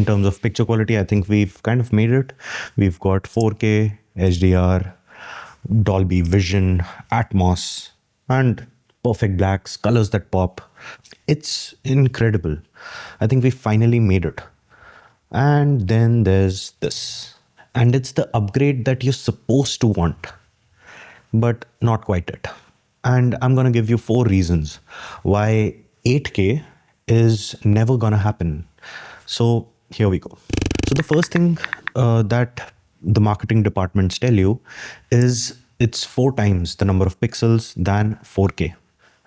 in terms of picture quality, I think we've kind of made it. We've got 4K, HDR, Dolby Vision, Atmos, and perfect blacks, colors that pop. It's incredible. I think we finally made it. And then there's this. And it's the upgrade that you're supposed to want, but not quite it. And I'm going to give you 4 reasons why 8K is never going to happen. So here we go. So the first thing that the marketing departments tell you is it's 4 times the number of pixels than 4K,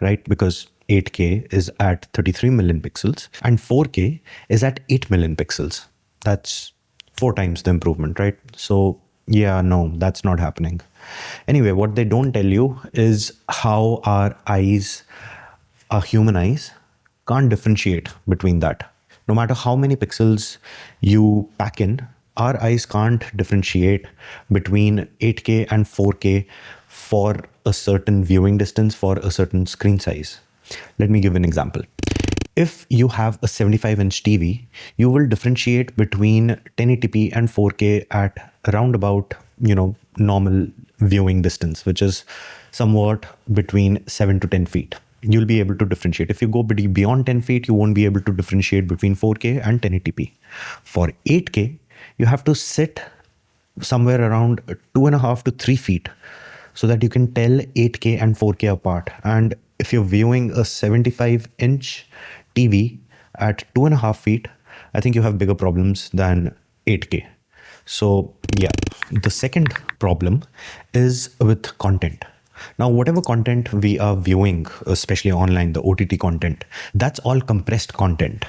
right? Because 8K is at 33 million pixels and 4K is at 8 million pixels. That's 4 times the improvement, right? So yeah, no, that's not happening. Anyway, what they don't tell you is how our human eyes, can't differentiate between that. No matter how many pixels you pack in, our eyes can't differentiate between 8K and 4K for a certain viewing distance, for a certain screen size. Let me give an example. If you have a 75-inch TV, you will differentiate between 1080p and 4K at around about, normal viewing distance, which is somewhat between 7 to 10 feet. You'll be able to differentiate. If you go beyond 10 feet, you won't be able to differentiate between 4K and 1080p. For 8K, you have to sit somewhere around 2.5 to 3 feet so that you can tell 8K and 4K apart. And if you're viewing a 75-inch TV at 2.5 feet, I think you have bigger problems than 8K. So yeah, the second problem is with content. Now, whatever content we are viewing, especially online, the OTT content, that's all compressed content.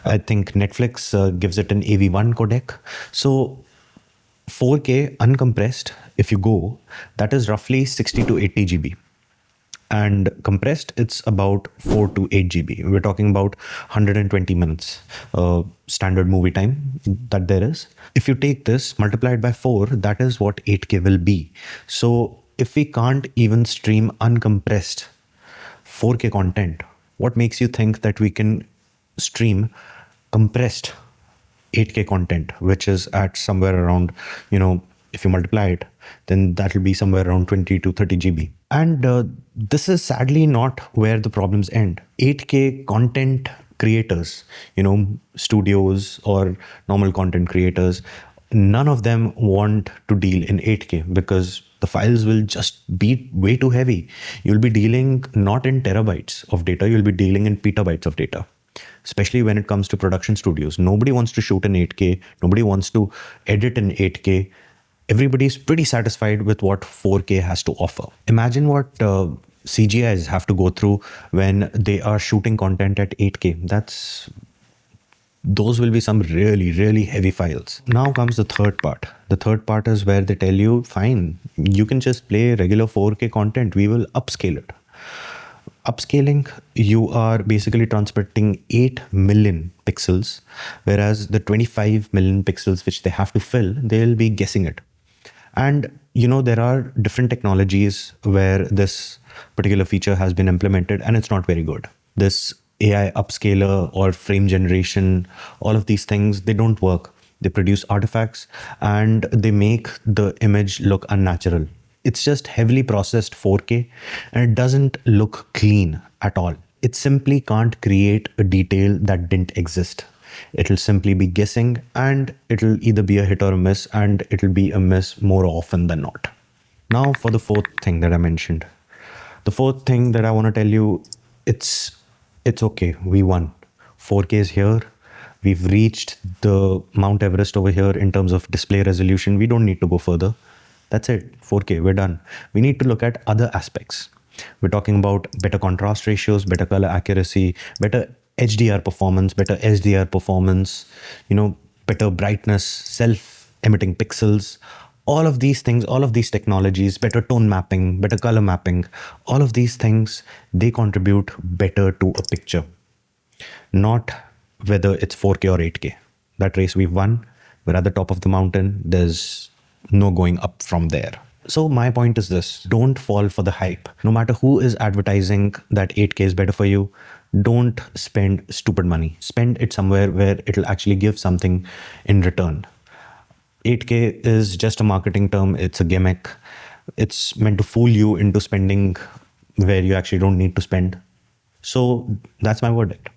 I think Netflix gives it an AV1 codec. So 4K uncompressed, if you go, that is roughly 60 to 80 GB. And compressed, it's about 4 to 8 GB. We're talking about 120 minutes standard movie time that there is. If you take this, multiply it by 4, that is what 8K will be. So if we can't even stream uncompressed 4K content, what makes you think that we can stream compressed 8K content, which is at somewhere around, if you multiply it, then that will be somewhere around 20 to 30 GB. And this is sadly not where the problems end. 8K content creators, studios or normal content creators, none of them want to deal in 8K because the files will just be way too heavy. You'll be dealing not in terabytes of data, you'll be dealing in petabytes of data. Especially when it comes to production studios. Nobody wants to shoot in 8K. Nobody wants to edit in 8K. Everybody's pretty satisfied with what 4K has to offer. Imagine what CGIs have to go through when they are shooting content at 8K. Those will be some really, really heavy files. Now comes the third part. The third part is where they tell you, fine, you can just play regular 4K content. We will upscale it. Upscaling, you are basically transmitting 8 million pixels, whereas the 25 million pixels which they have to fill, they'll be guessing it. And there are different technologies where this particular feature has been implemented and it's not very good. This AI upscaler or frame generation, all of these things, they don't work. They produce artifacts and they make the image look unnatural. It's just heavily processed 4K and it doesn't look clean at all. It simply can't create a detail that didn't exist. It'll simply be guessing and it'll either be a hit or a miss, and it'll be a miss more often than not. Now for the fourth thing that I mentioned. The fourth thing that I want to tell you, it's okay. We won. 4K is here. We've reached the Mount Everest over here in terms of display resolution. We don't need to go further. That's it. 4K, we're done. We need to look at other aspects. We're talking about better contrast ratios, better color accuracy, better HDR performance, better SDR performance, better brightness, self-emitting pixels, all of these things, all of these technologies, better tone mapping, better color mapping, all of these things, they contribute better to a picture. Not whether it's 4K or 8K. That race we've won. We're at the top of the mountain. There's no going up from there. So my point is this: don't fall for the hype. No matter who is advertising that 8K is better for you, Don't spend stupid money. Spend it somewhere where it'll actually give something in return. 8K is just a marketing term, it's a gimmick. It's meant to fool you into spending where you actually don't need to spend. So that's my verdict.